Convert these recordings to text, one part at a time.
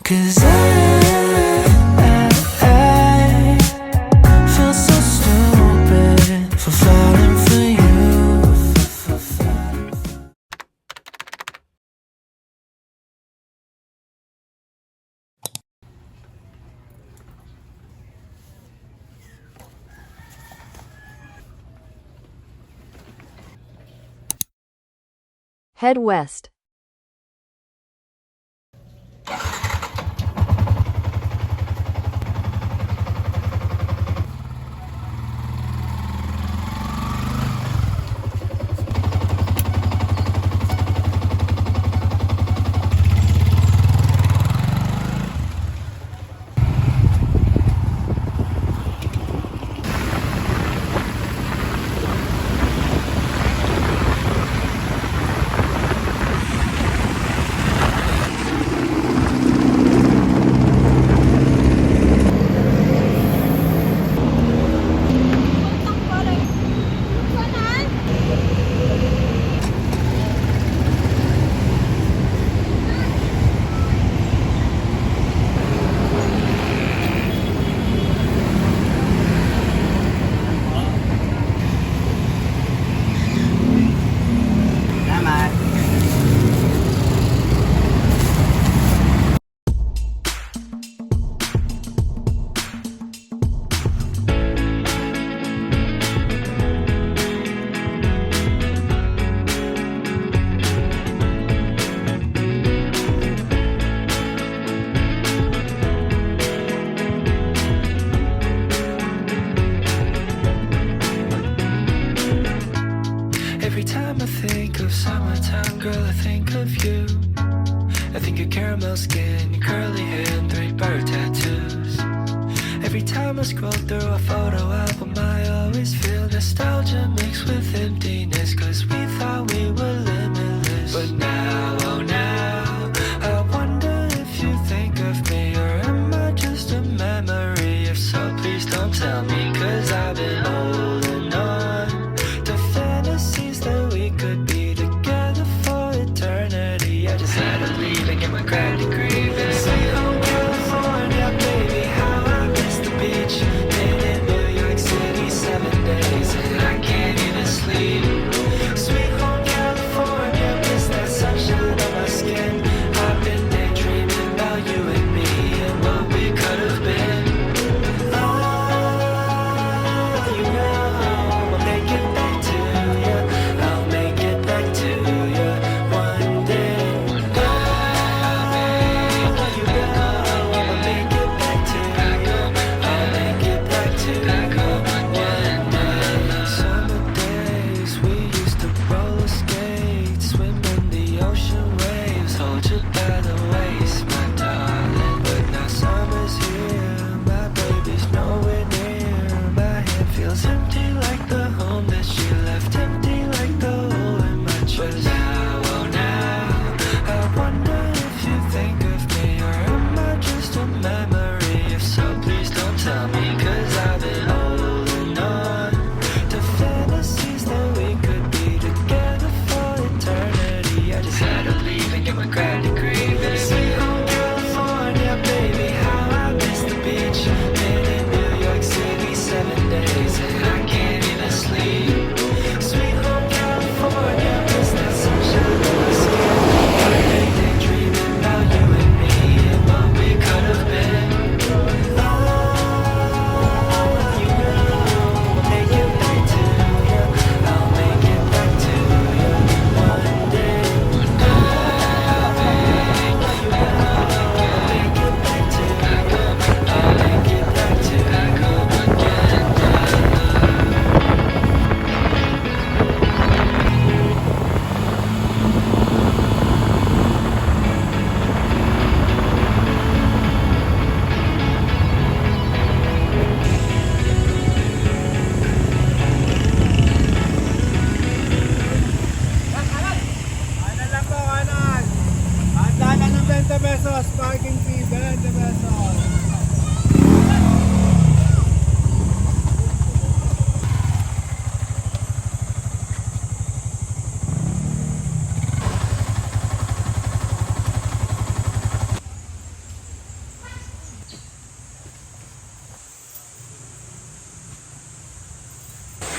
'Cause I feel so stupid for falling for you. Head west. Every time I think of summertime, girl, I think of you. I think your caramel skin, your curly hair, and 3 bird tattoos. Every time I scroll through a photo album, I always feel nostalgia mixed with emptiness, 'cause we thought we were limitless. But now, oh now, I wonder if you think of me, or am I just a memory? If so, please don't tell me, 'cause I've been holding on to fantasies that we could be together for eternity. I just had to leave and get my grad degree. Sweet home California, baby, how I miss the beach. Been in New York City 7 days and I can't even sleep. Sweet home California, miss that sunshine on my skin. I've been daydreaming about you and me and what we could have been. Oh, you know I'll make it back to you. I'll make it back to you one day. Oh, you know I'll make it back to you. I'll make it back to you one day. Summer days we used to roller skate, swim in the ocean waves, hold you by the waist, my darling. But now summer's here, my baby's nowhere near. My head feels empty like the home that she left, empty like the hole in my chest. But now, oh now, I wonder if you think of me, or am I just a memory? If so, please don't tell me, 'cause I've been holding on to fantasies that we could be together for eternity. I just had to leave and get my grad degree. Sweet home California, baby, how I miss the beach. Been in New York City 7 days and I can't even sleep. Sweet home California, miss that sunshine on my skin. I've been daydreaming about you and me and what we could have been. Oh, you know I'll make it back to you. I'll make it back to you one day. Oh, you know I'll make it back to you. I'll make it back to you again. Kanan lang po, kanan. Handa na ng 20 pesos. Parking fee, 20 pesos.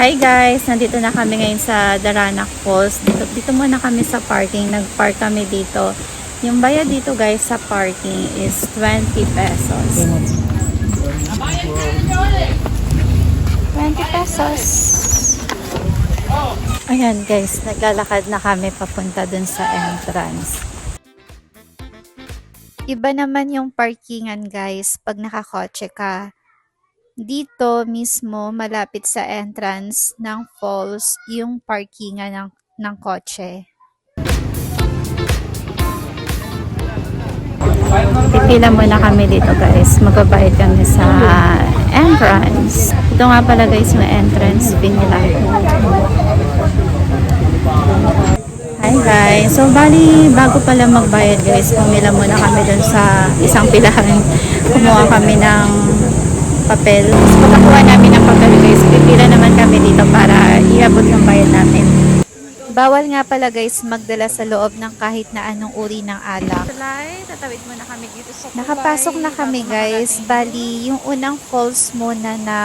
Hi guys! Nandito na kami ngayon sa Daranac Falls. Dito muna kami sa parking. Nag-park kami dito. Yung bayad dito guys sa parking is 20 pesos. 20 pesos. Ayan guys, naglalakad na kami papunta dun sa entrance. Iba naman yung parkingan guys pag nakakotse ka. Dito mismo malapit sa entrance ng falls yung parkingan ng kotse. Pipila muna kami dito guys. Magbabayad kami sa entrance. Ito nga pala guys yung entrance fee nila. Hi guys. So bali bago pala magbayad guys, pumila muna kami dun sa isang pilahan. Kumuha kami ng papel. Tapos pagkakuha namin ng papel guys, pipila naman kami dito para iabot yung bayad namin. Bawal nga pala guys magdala sa loob ng kahit na anong uri ng alak. Tatawid muna kami dito sa Nakapasok na kami guys. Bali, yung unang falls muna na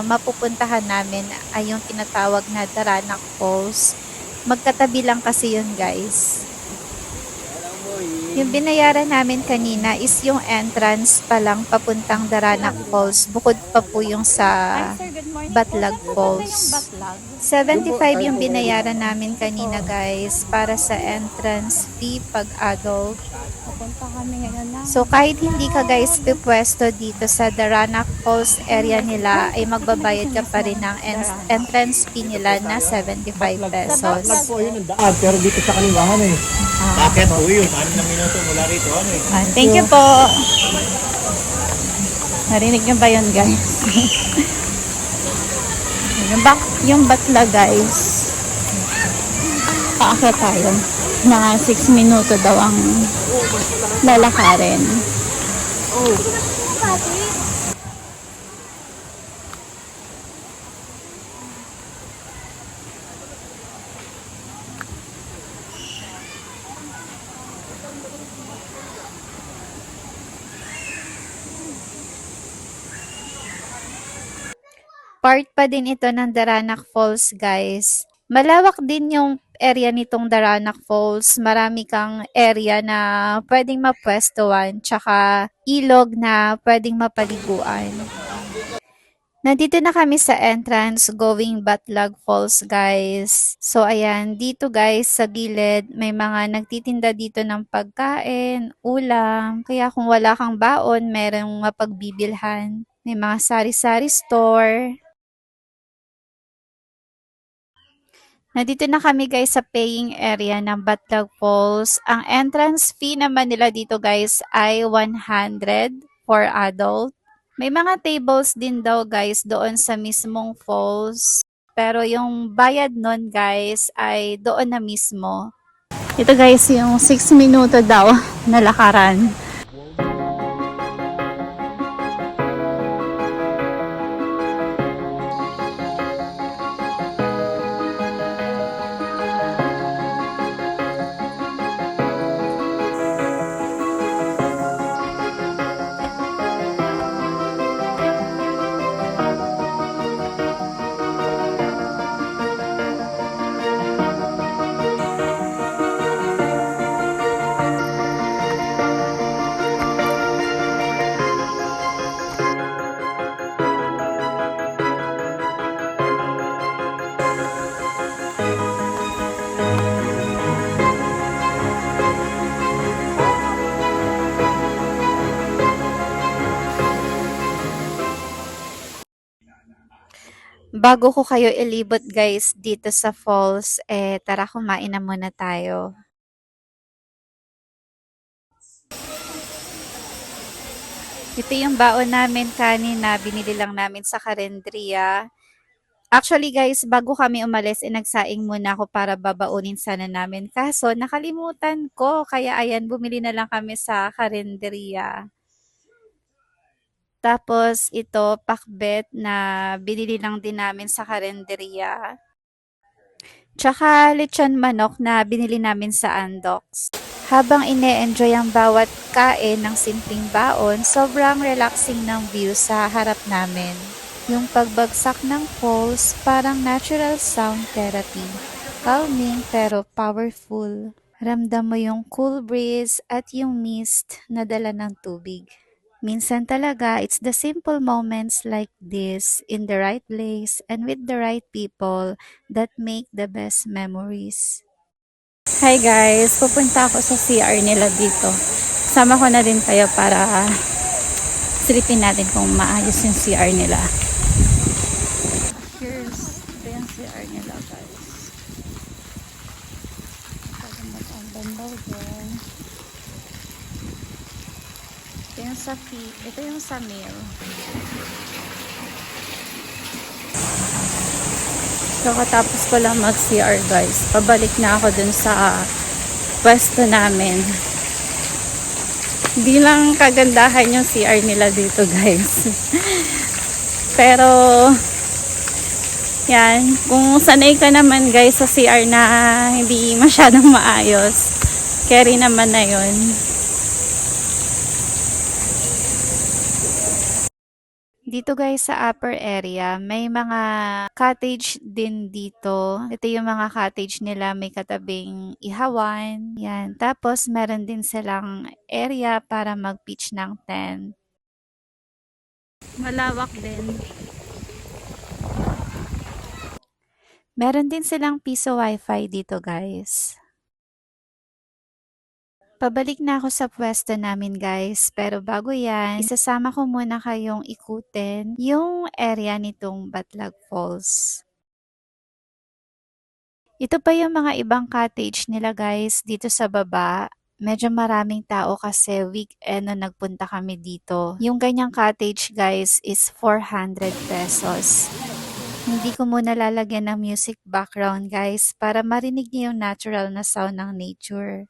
mapupuntahan namin ay yung tinatawag na Daranac Falls. Magkatabi lang kasi yun guys. Yung binayaran namin kanina is yung entrance pa lang papuntang Daranac Falls. Bukod pa po yung sa Batlag Falls. 75 yung binayaran namin kanina guys para sa entrance fee pag adult. So kahit hindi ka guys pipwesto dito sa Daranac Falls area nila ay magbabayad ka pa rin ng entrance fee nila na 75 pesos. Po yun ang daan, pero dito sa kaliwahan eh. Bakit po yun? 6 na minuto mula rito. Ano eh? Thank you po. Narinig nyo ba yun guys? yung batla guys. Paakit tayo. Mga 6 minuto daw ang lalakarin. Part pa din ito ng Daranac Falls guys. Malawak din yung area nitong Daranac Falls. Marami kang area na pwedeng mapwestuhan, tsaka ilog na pwedeng mapaliguan. Nandito na kami sa entrance going Batlag Falls guys. So ayan, dito guys sa gilid may mga nagtitinda dito ng pagkain, ulam. Kaya kung wala kang baon, merong mapagbibilhan. May mga sari-sari store. Nandito na kami guys sa paying area ng Batlag Falls. Ang entrance fee naman nila dito guys ay 100 for adult. May mga tables din daw guys doon sa mismong falls. Pero yung bayad nun guys ay doon na mismo. Ito guys yung 6 minuto daw na lakaran. Bago ko kayo ilibot guys dito sa falls, tara kumain na muna tayo. Ito yung baon namin kanina, binili lang namin sa Karendria. Actually guys, bago kami umalis, nagsaing muna ako para babaunin sana namin. Kaso nakalimutan ko, kaya ayan, bumili na lang kami sa Karendria. Tapos ito, pakbet na binili lang din namin sa Karendria. Tsaka lechon manok na binili namin sa Andox. Habang ine-enjoy ang bawat kain ng simpleng baon, sobrang relaxing ng view sa harap namin. Yung pagbagsak ng falls parang natural sound therapy. Calming pero powerful. Ramdam mo yung cool breeze at yung mist na dala ng tubig. Minsan talaga, it's the simple moments like this in the right place and with the right people that make the best memories. Hi guys, pupunta ako sa CR nila dito. Sama ko na din kayo para silipin natin kung maayos yung CR nila. Here's, ito yung CR nila guys. Pagkamat ang bandaw dyan. Ito yung sa ito yung sa meal. So, katapos ko lang mag-CR guys. Pabalik na ako dun sa pwesto namin. Hindi lang kagandahan yung CR nila dito guys. Pero, yan. Kung sanay ka naman guys sa CR na hindi masyadong maayos, carry naman na yun. Dito guys sa upper area, may mga cottage din dito. Ito yung mga cottage nila, may katabing ihawan. Yan. Tapos meron din silang area para mag-pitch ng tent. Malawak din. Meron din silang piso wifi dito guys. Pabalik na ako sa pwesto namin guys, pero bago yan, isasama ko muna kayong ikutin yung area nitong Batlag Falls. Ito pa yung mga ibang cottage nila guys dito sa baba. Medyo maraming tao kasi weekend na nagpunta kami dito. Yung ganyang cottage guys is 400 pesos. Hindi ko muna lalagyan ng music background guys para marinig niyo yung natural na sound ng nature.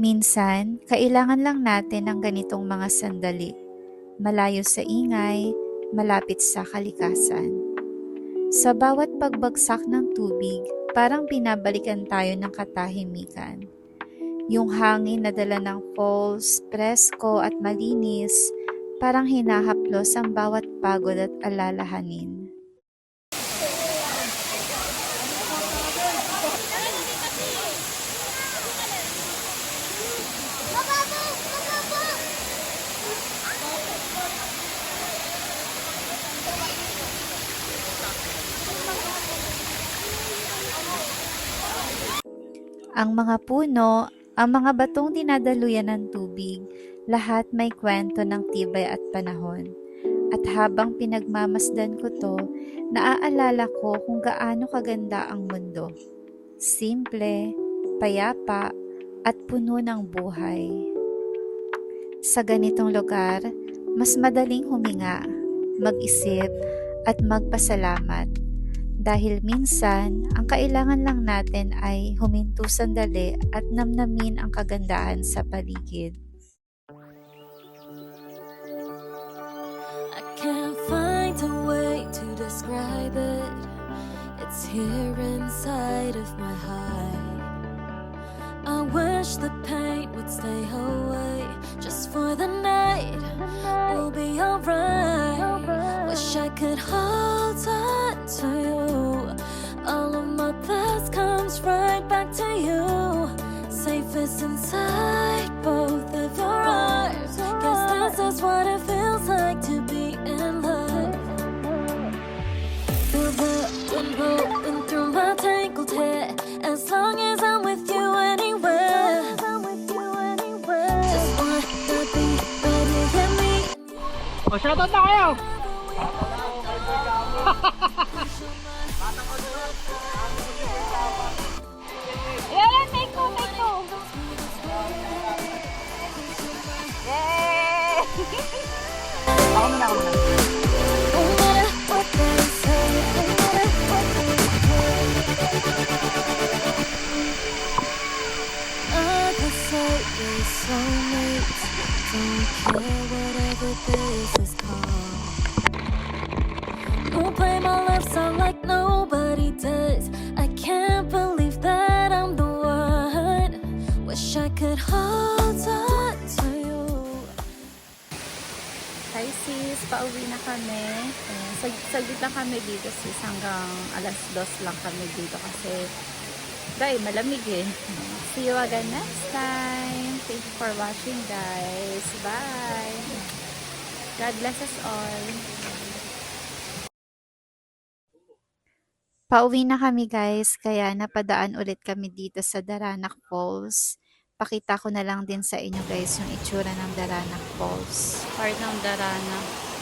Minsan, kailangan lang natin ng ganitong mga sandali. Malayo sa ingay, malapit sa kalikasan. Sa bawat pagbagsak ng tubig, parang binabalikan tayo ng katahimikan. Yung hangin na dala ng falls, presko at malinis, parang hinahaplos ang bawat pagod at alalahanin. Ang mga puno, ang mga batong dinadaluyan ng tubig, lahat may kwento ng tibay at panahon. At habang pinagmamasdan ko to, naaalala ko kung gaano kaganda ang mundo. Simple, payapa, at puno ng buhay. Sa ganitong lugar, mas madaling huminga, mag-isip, at magpasalamat. Dahil minsan, ang kailangan lang natin ay huminto sandali at namnamin ang kagandahan sa paligid. I can't find a way to describe it. It's here inside of my heart. I wish the pain would stay away just for the night. We'll be alright. Wish I could hold on to you. All of my past comes right back to you. Safest inside both of your arms. Guess this is what it feels like to be in love. Feel the wind blowing through my tangled hair. As long as I'm with you anywhere. Just wanna be right near me. O, shoutout na kayo! Ayan, take two, take two. Yay! No matter what they say, no matter what they say. Others say we're soulmates. Don't care whatever this is called. You play my love song like nobody does. I can't believe that I'm the one. Wish I could hold on to you. Hi sis, pauwi na kami. Ayan, saglit lang kami dito sis, hanggang alas 2 lang kami dito kasi dahil malamig eh. See you again next time. Thank you for watching guys. Bye. God bless us all. Pauwi na kami guys, kaya napadaan ulit kami dito sa Daranac Falls. Pakita ko na lang din sa inyo guys yung itsura ng Daranac Falls. Part ng Daranac.